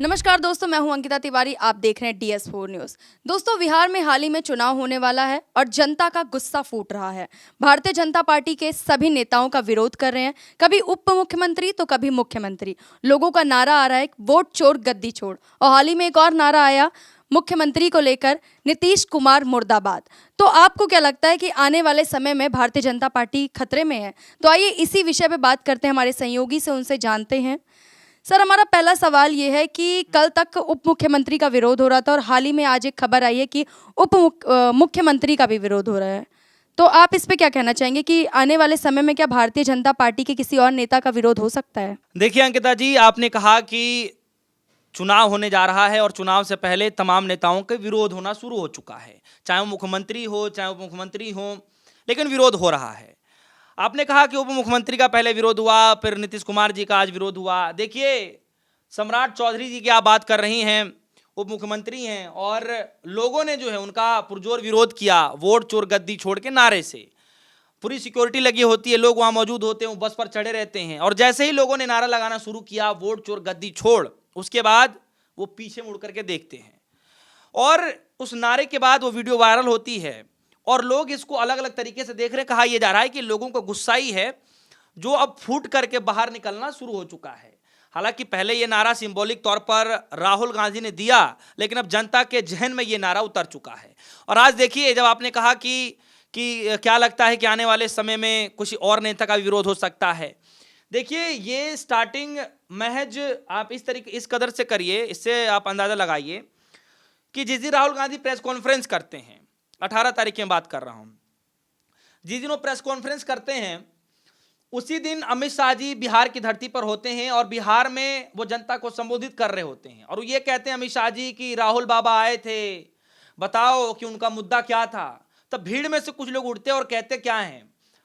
नमस्कार दोस्तों, मैं हूं अंकिता तिवारी। आप देख रहे हैं DS4 न्यूज़। दोस्तों, बिहार में हाल ही में चुनाव होने वाला है और जनता का गुस्सा फूट रहा है। भारतीय जनता पार्टी के सभी नेताओं का विरोध कर रहे हैं, कभी उप मुख्यमंत्री तो कभी मुख्यमंत्री। लोगों का नारा आ रहा है, वोट चोर गद्दी छोड़। और हाल ही में एक और नारा आया मुख्यमंत्री को लेकर, नीतीश कुमार मुर्दाबाद। तो आपको क्या लगता है कि आने वाले समय में भारतीय जनता पार्टी खतरे में है? तो आइए इसी विषय पे बात करते हैं, हमारे सहयोगी से उनसे जानते हैं। सर, हमारा पहला सवाल ये है कि कल तक उप मुख्यमंत्री का विरोध हो रहा था और हाल ही में आज एक खबर आई है कि मुख्यमंत्री का भी विरोध हो रहा है। तो आप इस पे क्या कहना चाहेंगे कि आने वाले समय में क्या भारतीय जनता पार्टी के किसी और नेता का विरोध हो सकता है? देखिए अंकिता जी, आपने कहा कि चुनाव होने जा रहा है और चुनाव से पहले तमाम नेताओं के विरोध होना शुरू हो चुका है, चाहे वो मुख्यमंत्री हो चाहे उप मुख्यमंत्री हो, लेकिन विरोध हो रहा है। आपने कहा कि उप मुख्यमंत्री का पहले विरोध हुआ, फिर नीतीश कुमार जी का आज विरोध हुआ। देखिए, सम्राट चौधरी जी की आप बात कर रही हैं, उप मुख्यमंत्री हैं, और लोगों ने जो है उनका पुरजोर विरोध किया वोट चोर गद्दी छोड़ के नारे से। पूरी सिक्योरिटी लगी होती है, लोग वहाँ मौजूद होते हैं, बस पर चढ़े रहते हैं, और जैसे ही लोगों ने नारा लगाना शुरू किया वोट चोर गद्दी छोड़, उसके बाद वो पीछे मुड़ करके देखते हैं और उस नारे के बाद वो वीडियो वायरल होती है और लोग इसको अलग अलग तरीके से देख रहे हैं। कहा यह जा रहा है कि लोगों को गुस्सा ही है जो अब फूट करके बाहर निकलना शुरू हो चुका है। हालांकि पहले ये नारा सिंबॉलिक तौर पर राहुल गांधी ने दिया, लेकिन अब जनता के जहन में ये नारा उतर चुका है। और आज देखिए, जब आपने कहा कि क्या लगता है कि आने वाले समय में कुछ और नेता का विरोध हो सकता है, देखिए ये स्टार्टिंग महज आप इस तरीके इस कदर से करिए, इससे आप अंदाजा लगाइए कि जिस दिन राहुल गांधी प्रेस कॉन्फ्रेंस करते हैं, 18 तारीख की बात कर रहा हूं, जिस दिन वो प्रेस कॉन्फ्रेंस करते हैं उसी दिन अमित शाह जी बिहार की धरती पर होते हैं और बिहार में वो जनता को संबोधित कर रहे होते हैं और ये कहते हैं अमित शाह जी कि राहुल बाबा आए थे, बताओ कि उनका मुद्दा क्या था। तब भीड़ में से कुछ लोग उठते और कहते क्या है,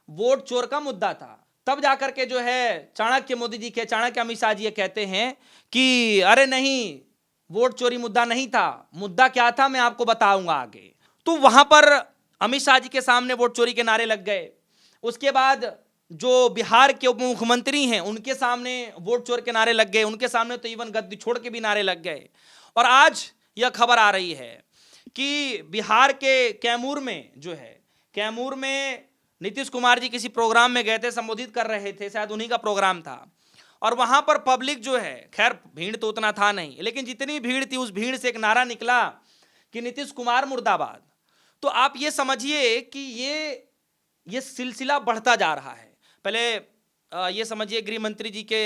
वोट चोर का मुद्दा था। तब जाकर के जो है चाणक्य मोदी जी के चाणक्य अमित शाह जी ये कहते हैं कि अरे नहीं, वोट चोरी मुद्दा नहीं था, मुद्दा क्या था मैं आपको बताऊंगा आगे। तो वहां पर अमित शाह जी के सामने वोट चोरी के नारे लग गए। उसके बाद जो बिहार के उप मुख्यमंत्री हैं उनके सामने वोट चोर के नारे लग गए, उनके सामने तो इवन गद्दी छोड़ के भी नारे लग गए। और आज यह खबर आ रही है कि बिहार के कैमूर में जो है, कैमूर में नीतीश कुमार जी किसी प्रोग्राम में गए थे, संबोधित कर रहे थे, शायद उन्हीं का प्रोग्राम था, और वहां पर पब्लिक जो है, खैर भीड़ तो उतना था नहीं, लेकिन जितनी भीड़ थी उस भीड़ से एक नारा निकला कि नीतीश कुमार मुर्दाबाद। तो आप ये समझिए कि ये सिलसिला बढ़ता जा रहा है। पहले ये समझिए गृह मंत्री जी के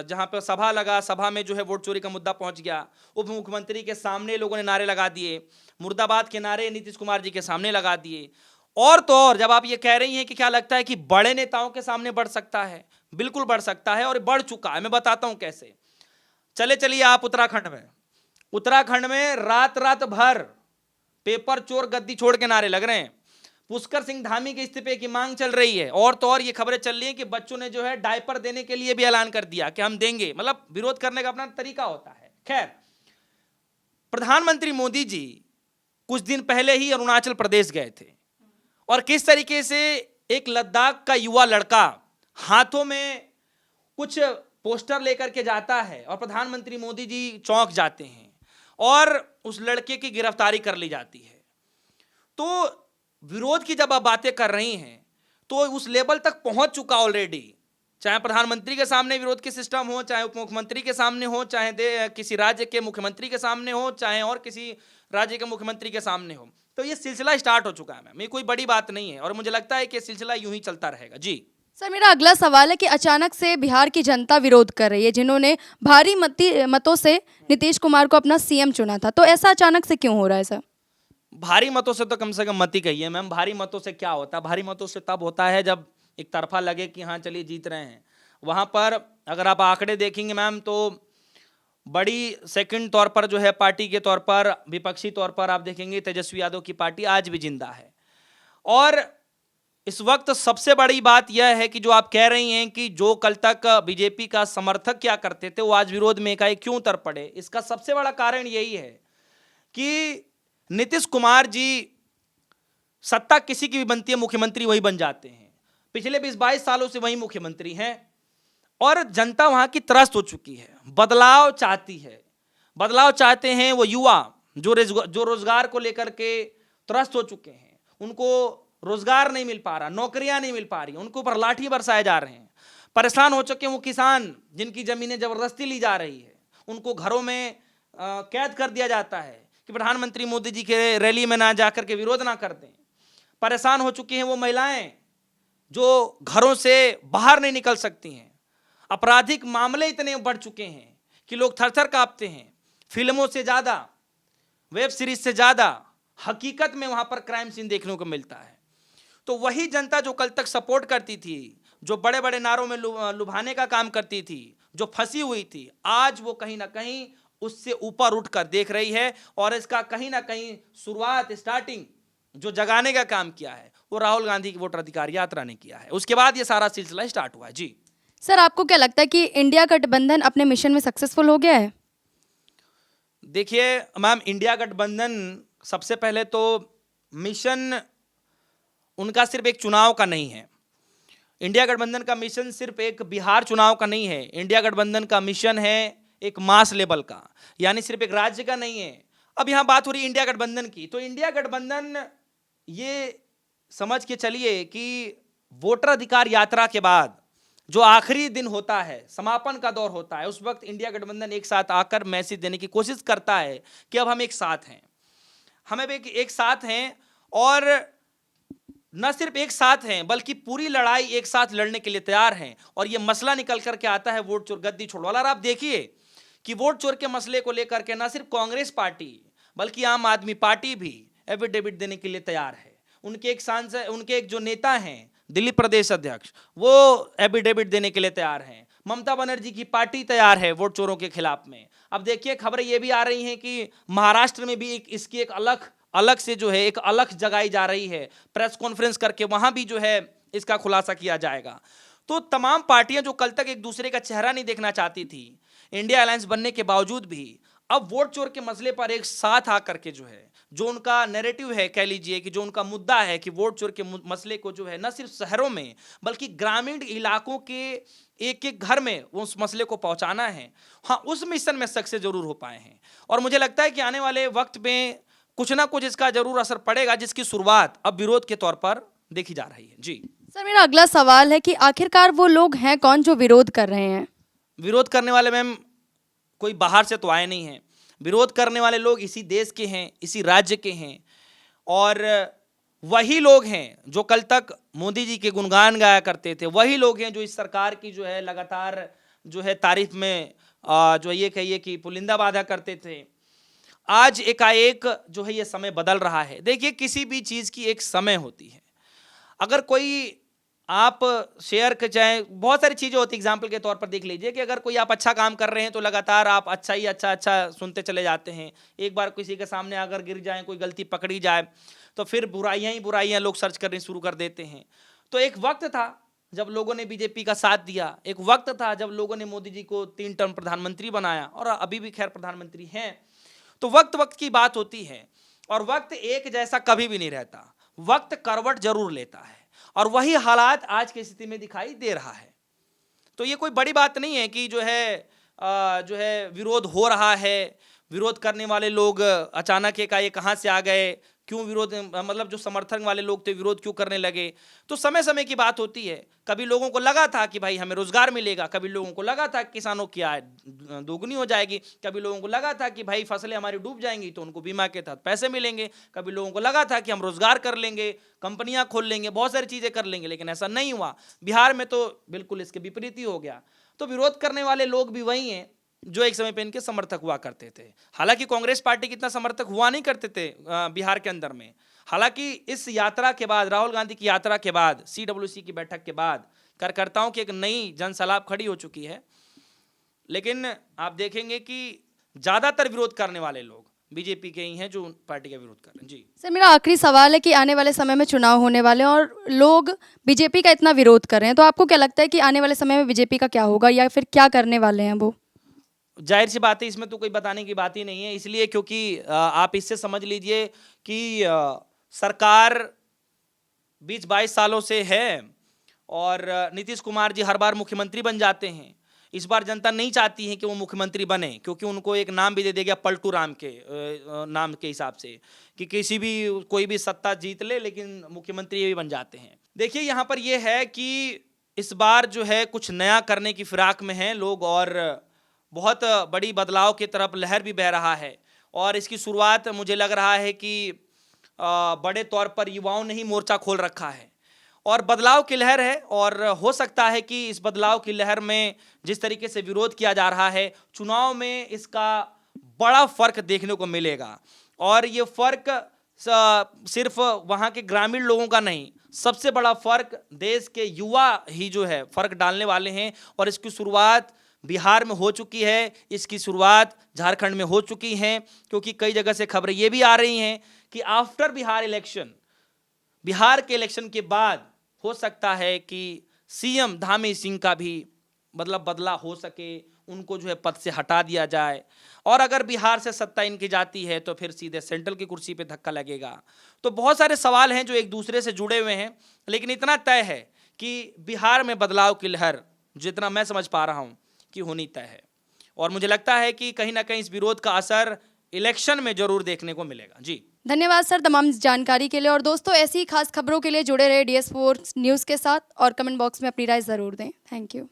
जहां पर सभा लगा, सभा में जो है वोट चोरी का मुद्दा पहुंच गया, उप मुख्यमंत्री के सामने लोगों ने नारे लगा दिए, मुर्दाबाद के नारे नीतीश कुमार जी के सामने लगा दिए। और तो और जब आप ये कह रही हैं कि क्या लगता है कि बड़े नेताओं के सामने बढ़ सकता है, बिल्कुल बढ़ सकता है और बढ़ चुका है। मैं बताता हूं कैसे। चलिए आप उत्तराखंड में रात रात भर पेपर चोर गद्दी छोड़ के नारे लग रहे हैं। पुष्कर सिंह धामी के इस्तीफे की मांग चल रही है, और तो और ये खबरें चल रही हैं कि बच्चों ने जो है डायपर देने के लिए भी ऐलान कर दिया कि हम देंगे। मतलब विरोध करने का अपना तरीका होता है। खैर, प्रधानमंत्री मोदी जी कुछ दिन पहले ही अरुणाचल प्रदेश गए थे और किस तरीके से एक लद्दाख का युवा लड़का हाथों में कुछ पोस्टर लेकर के जाता है और प्रधानमंत्री मोदी जी चौंक जाते हैं और उस लड़के की गिरफ्तारी कर ली जाती है। तो विरोध की जब आप बातें कर रही हैं तो उस लेवल तक पहुंच चुका ऑलरेडी, चाहे प्रधानमंत्री के सामने विरोध के सिस्टम हो, चाहे उप मुख्यमंत्री के सामने हो, चाहे किसी राज्य के मुख्यमंत्री के सामने हो, चाहे और किसी राज्य के मुख्यमंत्री के सामने हो। तो ये सिलसिला स्टार्ट हो चुका है मैम, ये कोई बड़ी बात नहीं है और मुझे लगता है कि सिलसिला यूं ही चलता रहेगा। जी सर, मेरा अगला सवाल है कि अचानक से बिहार की जनता विरोध कर रही है, जिन्होंने भारी मतों से नीतीश कुमार को अपना CM चुना था। तो ऐसा अचानक से क्यों हो रहा है सर? भारी मतों से तो कम मत ही कहिए मैम। भारी मतों से क्या होता है? भारी मतों से तब होता है जब एक तरफा लगे कि हाँ चलिए जीत रहे हैं। वहां पर अगर आप आंकड़े देखेंगे मैम तो बड़ी सेकंड तौर पर जो है पार्टी के तौर पर, विपक्षी तौर पर आप देखेंगे तेजस्वी यादव की पार्टी आज भी जिंदा है। और इस वक्त सबसे बड़ी बात यह है कि जो आप कह रही हैं कि जो कल तक बीजेपी का समर्थक क्या करते थे वो आज विरोध में एकाएक क्यों उतर पड़े, इसका सबसे बड़ा कारण यही है कि नीतीश कुमार जी सत्ता किसी की भी बनती है, मुख्यमंत्री वही बन जाते हैं। पिछले 20-22 सालों से वही मुख्यमंत्री हैं और जनता वहां की त्रस्त हो चुकी है, बदलाव चाहती है। बदलाव चाहते हैं वो युवा जो रोजगार को लेकर के त्रस्त हो चुके हैं, उनको रोजगार नहीं मिल पा रहा, नौकरियां नहीं मिल पा रही, उनके ऊपर लाठी बरसाए जा रहे हैं। परेशान हो चुके हैं वो किसान जिनकी जमीनें जबरदस्ती ली जा रही है, उनको घरों में कैद कर दिया जाता है कि प्रधानमंत्री मोदी जी के रैली में ना जाकर के विरोध ना कर दें। परेशान हो चुकी हैं वो महिलाएं जो घरों से बाहर नहीं निकल सकती हैं। आपराधिक मामले इतने बढ़ चुके हैं कि लोग थर थर कांपते हैं। फिल्मों से ज्यादा, वेब सीरीज से ज्यादा हकीकत में वहां पर क्राइम सीन देखने को मिलता है। तो वही जनता जो कल तक सपोर्ट करती थी, जो बड़े बड़े नारों में लुभाने का काम करती थी, जो फंसी हुई थी, आज वो कहीं ना कहीं उससे ऊपर उठकर देख रही है। और इसका कहीं ना कहीं शुरुआत, स्टार्टिंग जो जगाने का काम किया है वो राहुल गांधी की वोटर अधिकार यात्रा ने किया है। उसके बाद ये सारा सिलसिला स्टार्ट हुआ है। जी सर, आपको क्या लगता है कि इंडिया गठबंधन अपने मिशन में सक्सेसफुल हो गया है? देखिए मैम, इंडिया गठबंधन सबसे पहले तो मिशन उनका सिर्फ एक चुनाव का नहीं है। इंडिया गठबंधन का मिशन सिर्फ एक बिहार चुनाव का नहीं है। इंडिया गठबंधन का मिशन है एक मास लेवल का, यानी सिर्फ एक राज्य का नहीं है। अब यहां बात हो रही है इंडिया गठबंधन की, तो इंडिया गठबंधन ये समझ के चलिए कि वोटर अधिकार यात्रा के बाद जो आखिरी दिन होता है, समापन का दौर होता है, उस वक्त इंडिया गठबंधन एक साथ आकर मैसेज देने की कोशिश करता है कि अब हम एक साथ हैं, हमें भी एक साथ हैं। और न सिर्फ एक साथ हैं बल्कि पूरी लड़ाई एक साथ लड़ने के लिए तैयार हैं। और ये मसला निकल करके आता है वोट चोर गद्दी छोड़ वाला। और आप देखिए कि वोट चोर के मसले को लेकर के न सिर्फ कांग्रेस पार्टी बल्कि आम आदमी पार्टी भी एफिडेविट देने के लिए तैयार है। उनके एक सांसद, उनके एक जो नेता हैं दिल्ली प्रदेश अध्यक्ष, वो एफिडेविट देने के लिए तैयार हैं। ममता बनर्जी की पार्टी तैयार है वोट चोरों के खिलाफ में। अब देखिए खबरें ये भी आ रही हैं कि महाराष्ट्र में भी इसकी एक अलग से जो है एक अलग जगाई जा रही है। प्रेस कॉन्फ्रेंस करके वहां भी जो है इसका खुलासा किया जाएगा। तो तमाम पार्टियां जो कल तक एक दूसरे का चेहरा नहीं देखना चाहती थी, इंडिया अलायंस बनने के बावजूद भी अब वोट चोर के मसले पर एक साथ आकर के जो उनका नैरेटिव है, कह लीजिए कि जो उनका मुद्दा है कि वोट चोर के मसले को जो है न सिर्फ शहरों में बल्कि ग्रामीण इलाकों के एक एक घर में उस मसले को पहुंचाना है। हाँ, उस मिशन में सक्सेस जरूर हो पाए हैं। और मुझे लगता है कि आने वाले वक्त में कुछ ना कुछ इसका जरूर असर पड़ेगा, जिसकी शुरुआत अब विरोध के तौर पर देखी जा रही है। जी सर, मेरा अगला सवाल है कि आखिरकार वो लोग हैं कौन जो विरोध कर रहे हैं? विरोध करने वाले मैम कोई बाहर से तो आए नहीं हैं। विरोध करने वाले लोग इसी देश के हैं, इसी राज्य के हैं। और वही लोग हैं जो कल तक मोदी जी के गुणगान गाया करते थे। वही लोग हैं जो इस सरकार की जो है लगातार जो है तारीफ में जो ये कहिए कि पुलिंदा बाधा करते थे। आज एकाएक जो है ये समय बदल रहा है। देखिए किसी भी चीज़ की एक समय होती है। अगर कोई आप शेयर कर चाहे, बहुत सारी चीज़ें होती, एग्जाम्पल के तौर पर देख लीजिए कि अगर कोई आप अच्छा काम कर रहे हैं तो लगातार आप अच्छा ही अच्छा सुनते चले जाते हैं। एक बार किसी के सामने अगर गिर जाए, कोई गलती पकड़ी जाए तो फिर बुराइयां ही बुराइयां लोग सर्च करनी शुरू कर देते हैं। तो एक वक्त था जब लोगों ने बीजेपी का साथ दिया, एक वक्त था जब लोगों ने मोदी जी को 3 टर्म प्रधानमंत्री बनाया और अभी भी खैर प्रधानमंत्री हैं। तो वक्त वक्त की बात होती है और वक्त एक जैसा कभी भी नहीं रहता, वक्त करवट जरूर लेता है। और वही हालात आज की स्थिति में दिखाई दे रहा है। तो ये कोई बड़ी बात नहीं है कि जो है विरोध हो रहा है। विरोध करने वाले लोग अचानक ये कहाँ से आ गए, क्यों विरोध, मतलब जो समर्थन वाले लोग थे विरोध क्यों करने लगे। तो समय समय की बात होती है। कभी लोगों को लगा था कि भाई हमें रोजगार मिलेगा, कभी लोगों को लगा था कि किसानों की आय दोगुनी हो जाएगी, कभी लोगों को लगा था कि भाई फसलें हमारी डूब जाएंगी तो उनको बीमा के तहत पैसे मिलेंगे, कभी लोगों को लगा था कि हम रोजगार कर लेंगे, कंपनियां खोल लेंगे, बहुत सारी चीजें कर लेंगे, लेकिन ऐसा नहीं हुआ। बिहार में तो बिल्कुल इसके विपरीत ही हो गया। तो विरोध करने वाले लोग भी वही हैं जो एक समय पे इनके समर्थक हुआ करते थे। हालांकि कांग्रेस पार्टी की इतना समर्थक हुआ नहीं करते थे बिहार के अंदर में। हालांकि इस यात्रा के बाद, राहुल गांधी की यात्रा के बाद, CWC की बैठक के बाद कार्यकर्ताओं की एक नई जनसलाब खड़ी हो चुकी है। लेकिन आप देखेंगे कि ज्यादातर विरोध करने वाले लोग बीजेपी के ही हैं जो पार्टी का विरोध कर रहे हैं। जी सर, मेरा आखिरी सवाल है कि आने वाले समय में चुनाव होने वाले हैं और लोग बीजेपी का इतना विरोध कर रहे हैं, तो आपको क्या लगता है कि आने वाले समय में बीजेपी का क्या होगा या फिर क्या करने वाले हैं वो? जाहिर सी बात है, इसमें तो कोई बताने की बात ही नहीं है। इसलिए क्योंकि आप इससे समझ लीजिए कि सरकार 20-22 सालों से है और नीतीश कुमार जी हर बार मुख्यमंत्री बन जाते हैं। इस बार जनता नहीं चाहती है कि वो मुख्यमंत्री बने, क्योंकि उनको एक नाम भी दे दिया गया पलटू राम के नाम के हिसाब से, कि कोई भी सत्ता जीत ले लेकिन मुख्यमंत्री ये भी बन जाते हैं। देखिए यहाँ पर ये है कि इस बार जो है कुछ नया करने की फिराक में हैं लोग, और बहुत बड़ी बदलाव की तरफ लहर भी बह रहा है। और इसकी शुरुआत मुझे लग रहा है कि बड़े तौर पर युवाओं ने ही मोर्चा खोल रखा है और बदलाव की लहर है। और हो सकता है कि इस बदलाव की लहर में जिस तरीके से विरोध किया जा रहा है, चुनाव में इसका बड़ा फर्क देखने को मिलेगा। और ये फर्क सिर्फ वहाँ के ग्रामीण लोगों का नहीं, सबसे बड़ा फर्क देश के युवा ही जो है फर्क डालने वाले हैं। और इसकी शुरुआत बिहार में हो चुकी है, इसकी शुरुआत झारखंड में हो चुकी है, क्योंकि कई जगह से खबरें ये भी आ रही हैं कि आफ्टर बिहार इलेक्शन, बिहार के इलेक्शन के बाद हो सकता है कि सीएम धामी सिंह का भी मतलब बदला हो सके, उनको जो है पद से हटा दिया जाए। और अगर बिहार से सत्ता इनकी जाती है तो फिर सीधे सेंट्रल की कुर्सी पे धक्का लगेगा। तो बहुत सारे सवाल हैं जो एक दूसरे से जुड़े हुए हैं, लेकिन इतना तय है कि बिहार में बदलाव की लहर जितना मैं समझ पा रहा हूं कि होनी तय है। और मुझे लगता है कि कहीं ना कहीं इस विरोध का असर इलेक्शन में जरूर देखने को मिलेगा। जी धन्यवाद सर तमाम जानकारी के लिए। और दोस्तों ऐसी ही खास खबरों के लिए जुड़े रहे DS4 न्यूज़ के साथ और कमेंट बॉक्स में अपनी राय ज़रूर दें। Thank you.